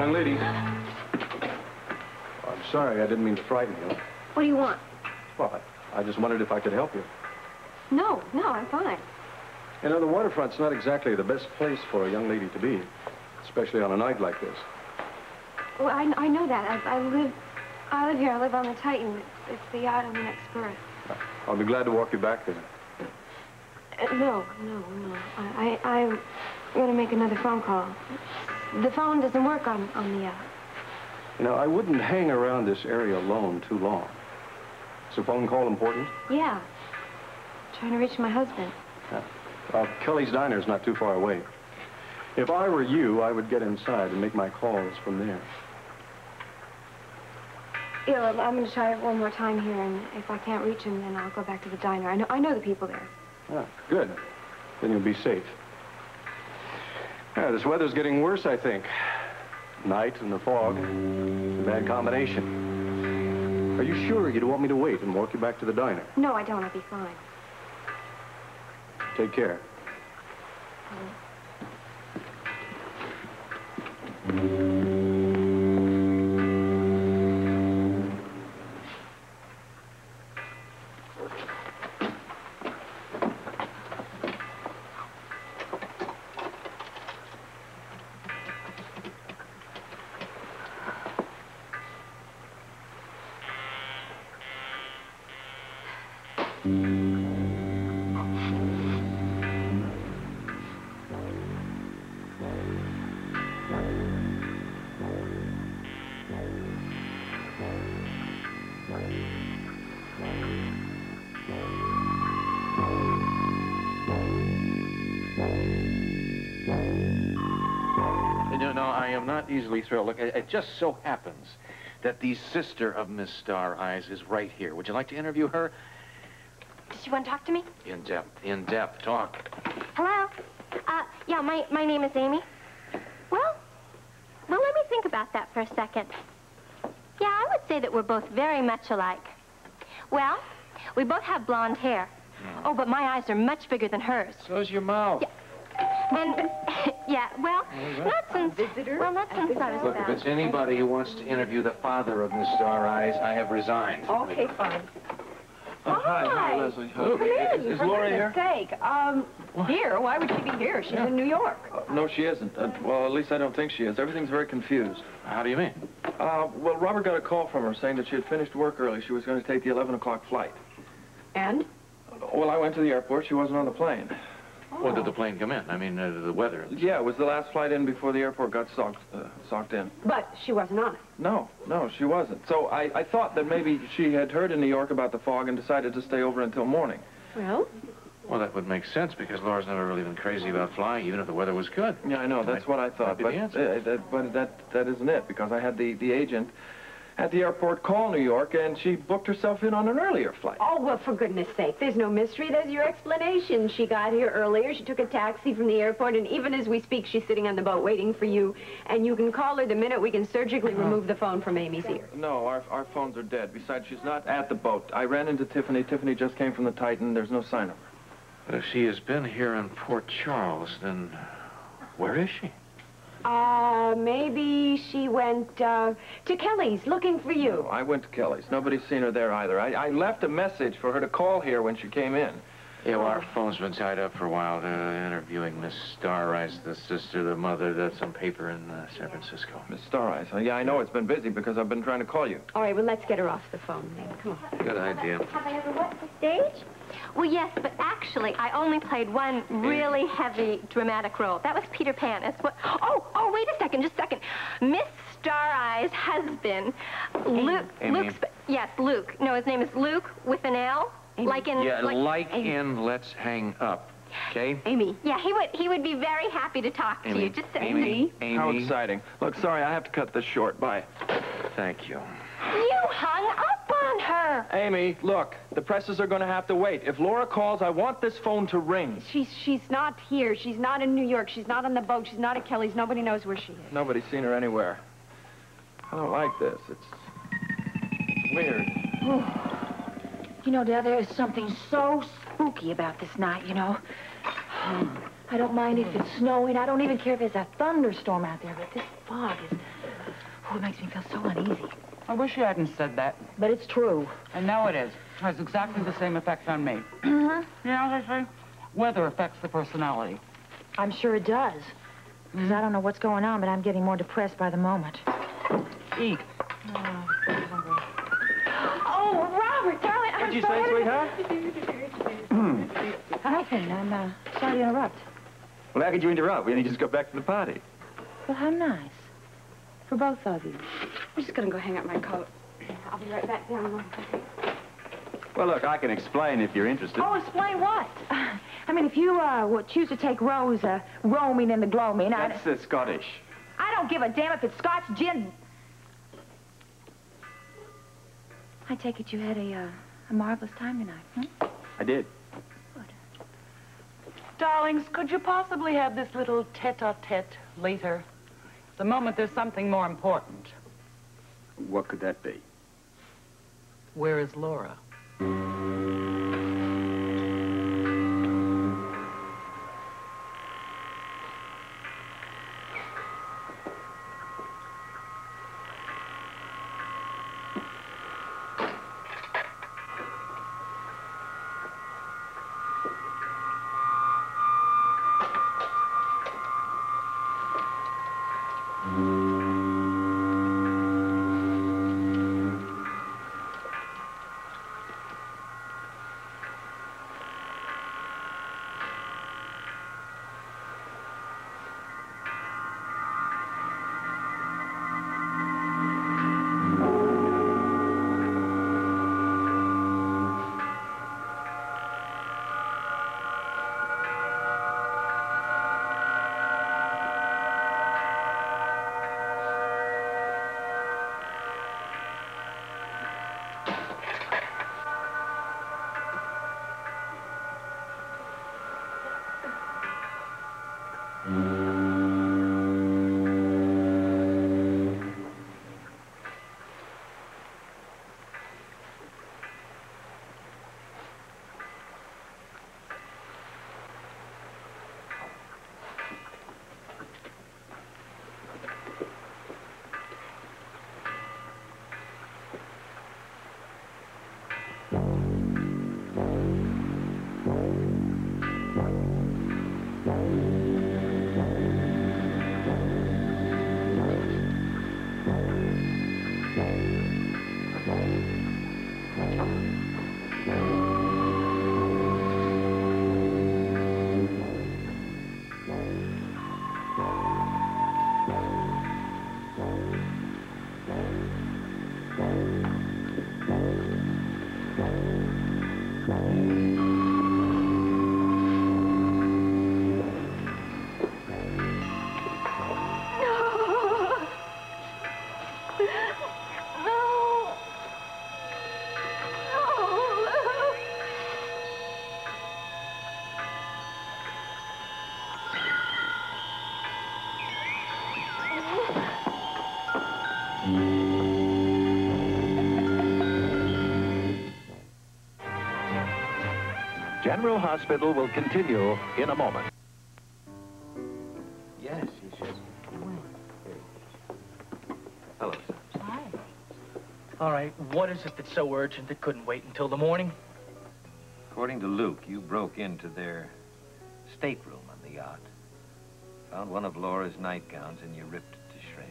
Young lady. I'm sorry, I didn't mean to frighten you. What do you want? Well, I just wondered if I could help you. No, I'm fine. You know, the waterfront's not exactly the best place for a young lady to be, especially on a night like this. Well, I know that. I live here. I live on the Titan. It's the yacht on the next berth. I'll be glad to walk you back there. No. I'm going to make another phone call. The phone doesn't work on the yacht. You know, I wouldn't hang around this area alone too long. Is the phone call important? Yeah. Trying to reach my husband. Yeah. Kelly's Diner's not too far away. If I were you, I would get inside and make my calls from there. Yeah, I'm going to try it one more time here, and if I can't reach him, then I'll go back to the diner. I know the people there. Ah, good. Then you'll be safe. Yeah, this weather's getting worse, I think. Night and the fog. It's a bad combination. Are you sure you don't want me to wait and walk you back to the diner? No, I don't. I'll be fine. Take care. Not easily thrilled. Look, it just so happens that the sister of Miss Star Eyes is right here. Would you like to interview her? Does she want to talk to me? In depth, talk. Hello? Yeah, my name is Amy. Well, let me think about that for a second. Yeah, I would say that we're both very much alike. Well, we both have blonde hair. Oh, but my eyes are much bigger than hers. So's your mouth. Yeah. And, yeah, well, not since I was Look, if it's anybody who wants to interview the father of Miss Star Eyes, I have resigned. Okay, fine. Hi, Leslie. Come in, Is Laura here? For goodness sake. Here? Why would she be here? She's in New York. No, she isn't. Well, at least I don't think she is. Everything's very confused. How do you mean? Well, Robert got a call from her saying that she had finished work early. She was going to take the 11 o'clock flight. And? Well, I went to the airport. She wasn't on the plane. Oh. When did the plane come in? I mean, the weather. Yeah, it was the last flight in before the airport got socked in. But she wasn't on it. No, she wasn't. So I thought that maybe she had heard in New York about the fog and decided to stay over until morning. Well? Well, that would make sense because Laura's never really been crazy about flying, even if the weather was good. Yeah, I know. That's what I thought. But that isn't it, because I had the agent at the airport call New York, and she booked herself in on an earlier flight. Oh, well, for goodness sake, there's no mystery. There's your explanation. She got here earlier. She took a taxi from the airport, and even as we speak, she's sitting on the boat waiting for you. And you can call her the minute we can surgically remove the phone from Amy's ear. No, our phones are dead. Besides, she's not at the boat. I ran into Tiffany. Tiffany just came from the Titan. There's no sign of her. But if she has been here in Port Charles, then where is she? Maybe she went, to Kelly's looking for you. No, I went to Kelly's. Nobody's seen her there either. I left a message for her to call here when she came in. Yeah, well, our phone's been tied up for a while. Interviewing Miss Star Eyes, the sister, the mother, that's some paper in San Francisco. Miss Star Eyes. Yeah, I know it's been busy because I've been trying to call you. All right, well, let's get her off the phone then. Come on. Good idea. Have I ever worked the stage? Well, yes, but actually, I only played one really heavy dramatic role. That was Peter Pan. Oh, wait a second, just a second. Miss Star Eyes' husband, Luke. Amy. Yes, Luke. No, his name is Luke with an L. Amy. Like in... Yeah, like in Let's Hang Up. Okay? Amy. Yeah, he would be very happy to talk to you. Just say... Amy. How exciting. Look, sorry, I have to cut this short. Bye. Thank you. You hung up on her. Amy, look, the presses are going to have to wait. If Laura calls, I want this phone to ring. She's not here. She's not in New York. She's not on the boat. She's not at Kelly's. Nobody knows where she is. Nobody's seen her anywhere. I don't like this. It's weird. You know, Dad, there is something so spooky about this night, you know. I don't mind if it's snowing. I don't even care if there's a thunderstorm out there, but this fog is Oh, it makes me feel so uneasy. I wish you hadn't said that. But it's true. And now it is. It has exactly the same effect on me. Mm-hmm. You know what they say? Weather affects the personality. I'm sure it does. Because I don't know what's going on, but I'm getting more depressed by the moment. Eat. Oh, Robert, darling, What'd you say, sweetheart? Nothing. I'm sorry to interrupt. Well, how could you interrupt? We only just got back from the party. Well, how nice. For both of you. I'm just gonna go hang up my coat. I'll be right back down. Well, look, I can explain if you're interested. Oh, explain what? I mean, if you would choose to take Rose roaming in the gloaming, That's Scottish. I don't give a damn if it's Scotch gin. I take it you had a marvelous time tonight, huh? I did. Darlings, could you possibly have this little tete-a-tete later? At the moment, there's something more important. What could that be? Where is Laura? General Hospital will continue in a moment. Yes, you should. Hello, sir. Hi. All right, what is it that's so urgent it couldn't wait until the morning? According to Luke, you broke into their stateroom on the yacht. Found one of Laura's nightgowns and you ripped it to shreds.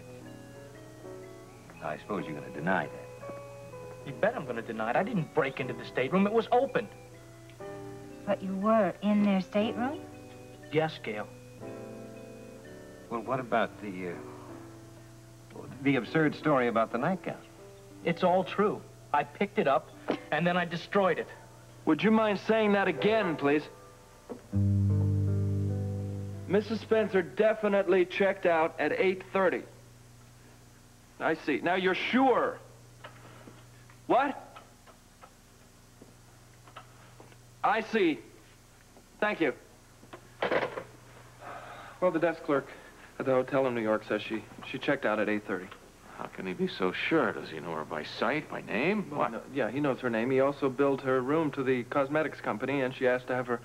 Now, I suppose you're going to deny that. You bet I'm going to deny it. I didn't break into the stateroom. It was open. But you were in their stateroom? Yes, Gail. Well, what about the absurd story about the nightgown? It's all true. I picked it up, and then I destroyed it. Would you mind saying that again, please? Mrs. Spencer definitely checked out at 8:30. I see. Now, you're sure? What? I see. Thank you. Well, the desk clerk at the hotel in New York says she checked out at 8:30. How can he be so sure? Does he know her by sight, by name? Well, no, yeah, he knows her name. He also billed her room to the cosmetics company, and she asked to have her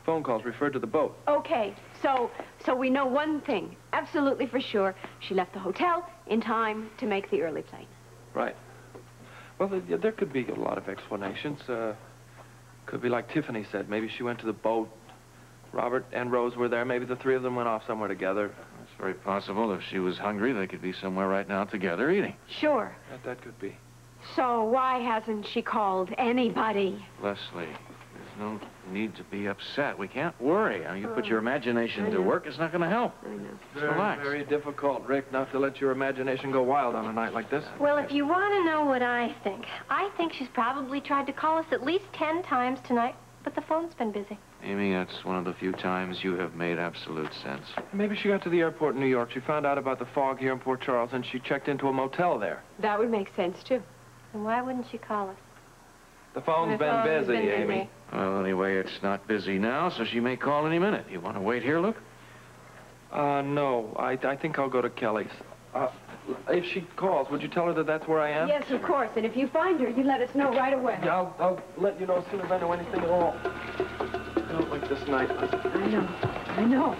Phone calls referred to the boat. Okay, so we know one thing, absolutely for sure. She left the hotel in time to make the early plane. Right. Well, there could be a lot of explanations. Could be like Tiffany said. Maybe she went to the boat. Robert and Rose were there. Maybe the three of them went off somewhere together. It's very possible. If she was hungry, they could be somewhere right now together eating. Sure. That could be. So why hasn't she called anybody? Leslie, there's no need to be upset. We can't worry. I mean, you put your imagination to work, it's not going to help. I know. Just relax. Very difficult, Rick, not to let your imagination go wild on a night like this. Well, if you want to know what I think she's probably tried to call us at least 10 times tonight, but the phone's been busy. Amy, that's one of the few times you have made absolute sense. Maybe she got to the airport in New York. She found out about the fog here in Port Charles, and she checked into a motel there. That would make sense, too. And why wouldn't she call us? The phone's been busy, Amy. Well, anyway, it's not busy now, so she may call any minute. You want to wait here, Luke? No. I think I'll go to Kelly's. If she calls, would you tell her that that's where I am? Yes, of course. And if you find her, you let us know right away. Yeah, I'll let you know as soon as I know anything at all. Not like this night. I know.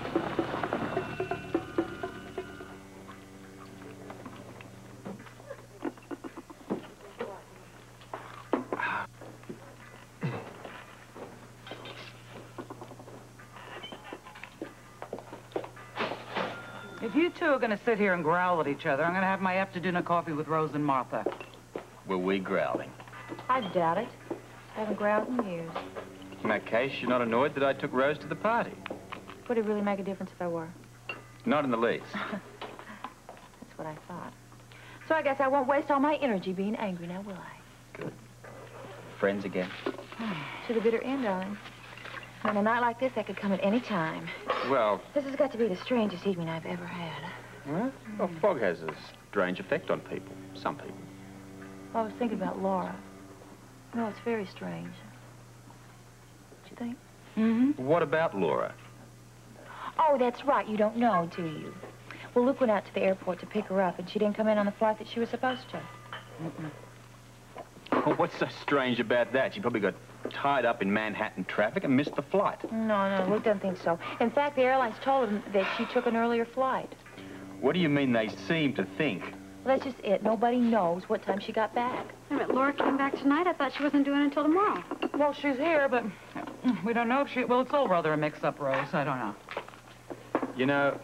If you two are going to sit here and growl at each other, I'm going to have my after-dinner coffee with Rose and Martha. Were we growling? I doubt it. I haven't growled in years. In that case, you're not annoyed that I took Rose to the party? Would it really make a difference if I were? Not in the least. That's what I thought. So I guess I won't waste all my energy being angry now, will I? Good. Friends again? To the bitter end, darling. On a night like this, that could come at any time. Well... This has got to be the strangest evening I've ever had. Well, fog has a strange effect on people. Some people. Well, I was thinking about Laura. No, it's very strange. Don't you think? Mm-hmm. What about Laura? Oh, that's right. You don't know, do you? Well, Luke went out to the airport to pick her up, and she didn't come in on the flight that she was supposed to. Well, what's so strange about that? She probably got tied up in Manhattan traffic and missed the flight. No, Luke doesn't think so. In fact, the airlines told him that she took an earlier flight. What do you mean they seem to think? Well, that's just it. Nobody knows what time she got back. Wait a minute, Laura came back tonight? I thought she wasn't doing it until tomorrow. Well, she's here, but we don't know if she... Well, it's all rather a mix-up, Rose. I don't know. You know,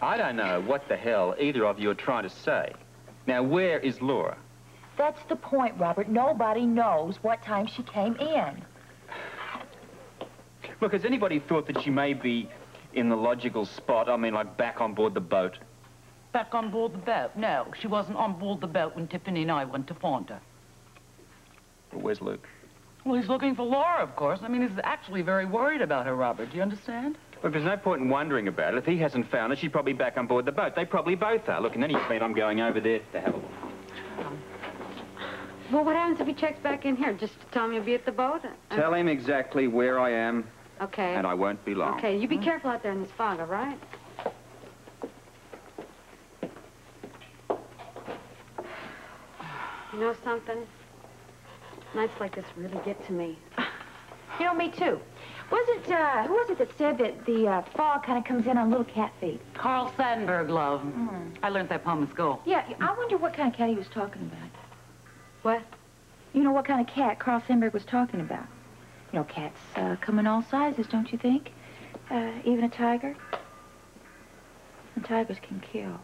I don't know what the hell either of you are trying to say. Now, where is Laura? That's the point, Robert. Nobody knows what time she came in. Look, has anybody thought that she may be in the logical spot? I mean, like back on board the boat? Back on board the boat? No, she wasn't on board the boat when Tiffany and I went to find her. Well, where's Luke? Well, he's looking for Laura, of course. I mean, he's actually very worried about her, Robert. Do you understand? Look, there's no point in wondering about it. If he hasn't found her, she's probably back on board the boat. They probably both are. Look, in any event, I'm going over there to have a look. Well, what happens if he checks back in here? Just tell me he'll be at the boat? Tell him exactly where I am. Okay. And I won't be long. Okay, you be careful out there in this fog, all right? You know something? Nights like this really get to me. You know, me too. Who was it that said that the fog kind of comes in on little cat feet? Carl Sandburg, love. I learned that poem in school. Yeah, I wonder what kind of cat he was talking about. What? You know what kind of cat Carl Sandburg was talking about? You know, cats come in all sizes, don't you think? Even a tiger. And tigers can kill.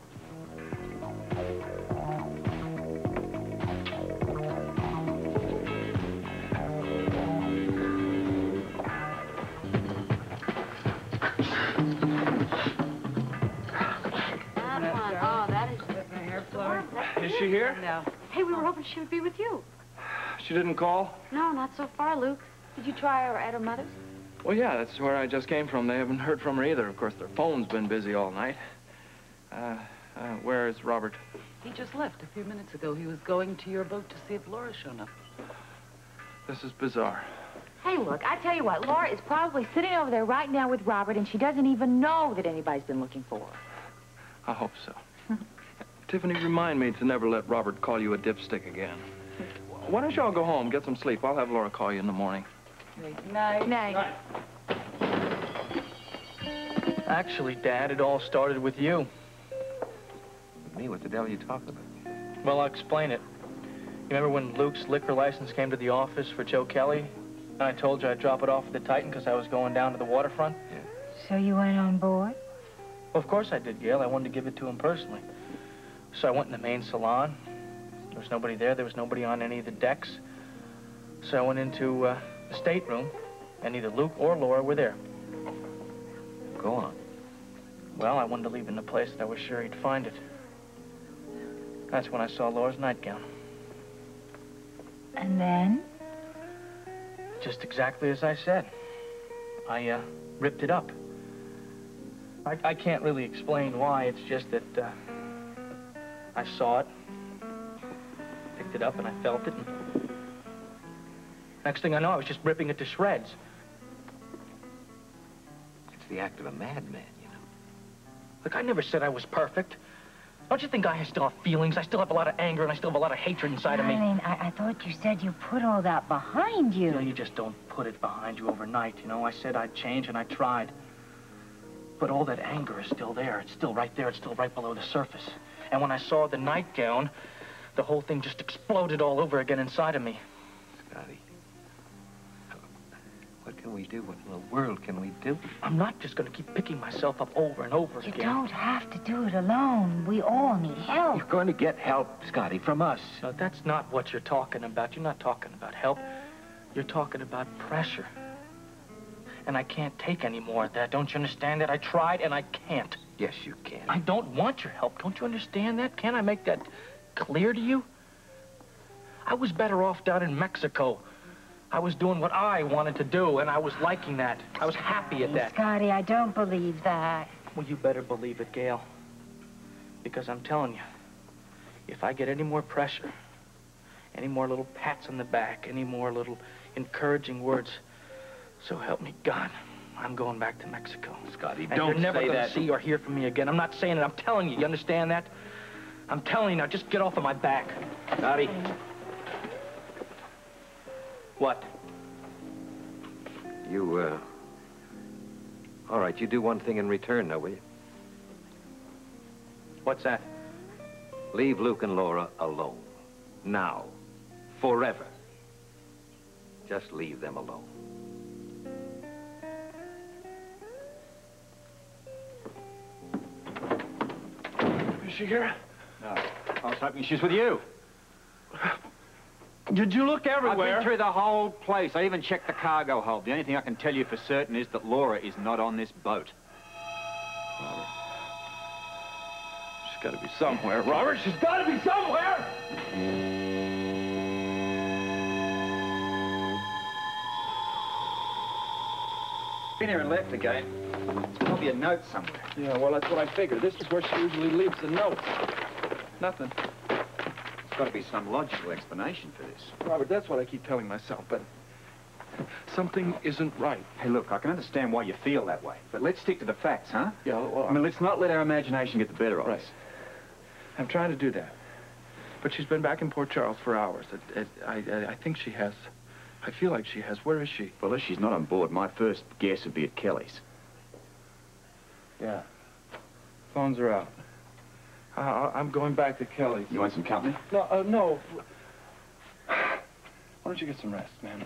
Is she here? No. Hey, we were hoping she would be with you. She didn't call? No, not so far, Luke. Did you try her at her mother's? Well, yeah, that's where I just came from. They haven't heard from her either. Of course, their phone's been busy all night. Where is Robert? He just left a few minutes ago. He was going to your boat to see if Laura's shown up. This is bizarre. Hey, look, I tell you what, Laura is probably sitting over there right now with Robert, and she doesn't even know that anybody's been looking for her. I hope so. Tiffany, remind me to never let Robert call you a dipstick again. Why don't y'all go home, get some sleep? I'll have Laura call you in the morning. Night. Night. Actually, Dad, it all started with you. With me? What the hell are you talking about? Well, I'll explain it. You remember when Luke's liquor license came to the office for Joe Kelly? And I told you I'd drop it off at the Titan because I was going down to the waterfront? Yeah. So you went on board? Well, of course I did, Gail. I wanted to give it to him personally. So I went in the main salon. There was nobody there. There was nobody on any of the decks. So I went into the stateroom, and neither Luke or Laura were there. Go on. Well, I wanted to leave in the place that I was sure he'd find it. That's when I saw Laura's nightgown. And then? Just exactly as I said. I ripped it up. I can't really explain why. It's just that I saw it, picked it up, and I felt it. And next thing I know, I was just ripping it to shreds. It's the act of a madman, you know. Look, I never said I was perfect. Don't you think I still have feelings? I still have a lot of anger, and I still have a lot of hatred inside of me. Darling, I thought you said you put all that behind you. You know, you just don't put it behind you overnight, you know. I said I'd change, and I tried. But all that anger is still there. It's still right there. It's still right below the surface. And when I saw the nightgown, the whole thing just exploded all over again inside of me. Scotty, what can we do? What in the world can we do? I'm not just going to keep picking myself up over and over You again. don't have to do it alone. We all need help. You're going to get help, Scotty, from us. No, that's not what you're talking about. You're not talking about help. You're talking about pressure. And I can't take any more of that. Don't you understand that? I tried, and I can't. Yes, you can. I don't want your help. Don't you understand that? Can't I make that clear to you? I was better off down in Mexico. I was doing what I wanted to do, and I was liking that. I was happy at that. Scotty, I don't believe that. Well, you better believe it, Gail. Because I'm telling you, if I get any more pressure, any more little pats on the back, any more little encouraging words, so help me God, I'm going back to Mexico. Scotty, and don't you're never say going that. to see or hear from me again. I'm not saying it. I'm telling you. You understand that? I'm telling you now. Just get off of my back. Scotty. What? You, all right, you do one thing in return now, will you? What's that? Leave Luke and Laura alone. Now. Forever. Just leave them alone. Is she here? No. I was hoping she's with you. Did you look everywhere? I've been through the whole place. I even checked the cargo hold. The only thing I can tell you for certain is that Laura is not on this boat. Robert. She's got to be somewhere. Robert, she's got to be somewhere! Been here and left again. There's probably a note somewhere. Yeah, well, that's what I figured. This is where she usually leaves the notes. Nothing. There's got to be some logical explanation for this. Robert, that's what I keep telling myself, but something isn't right. Hey, look, I can understand why you feel that way, but let's stick to the facts, huh? Yeah, well, I mean, let's not let our imagination get the better of us. I'm trying to do that. But she's been back in Port Charles for hours. I think she has. I feel like she has. Where is she? Well, if she's not on board, my first guess would be at Kelly's. Yeah. Phones are out. I'm going back to Kelly's. You want some company? No, no. Why don't you get some rest, man?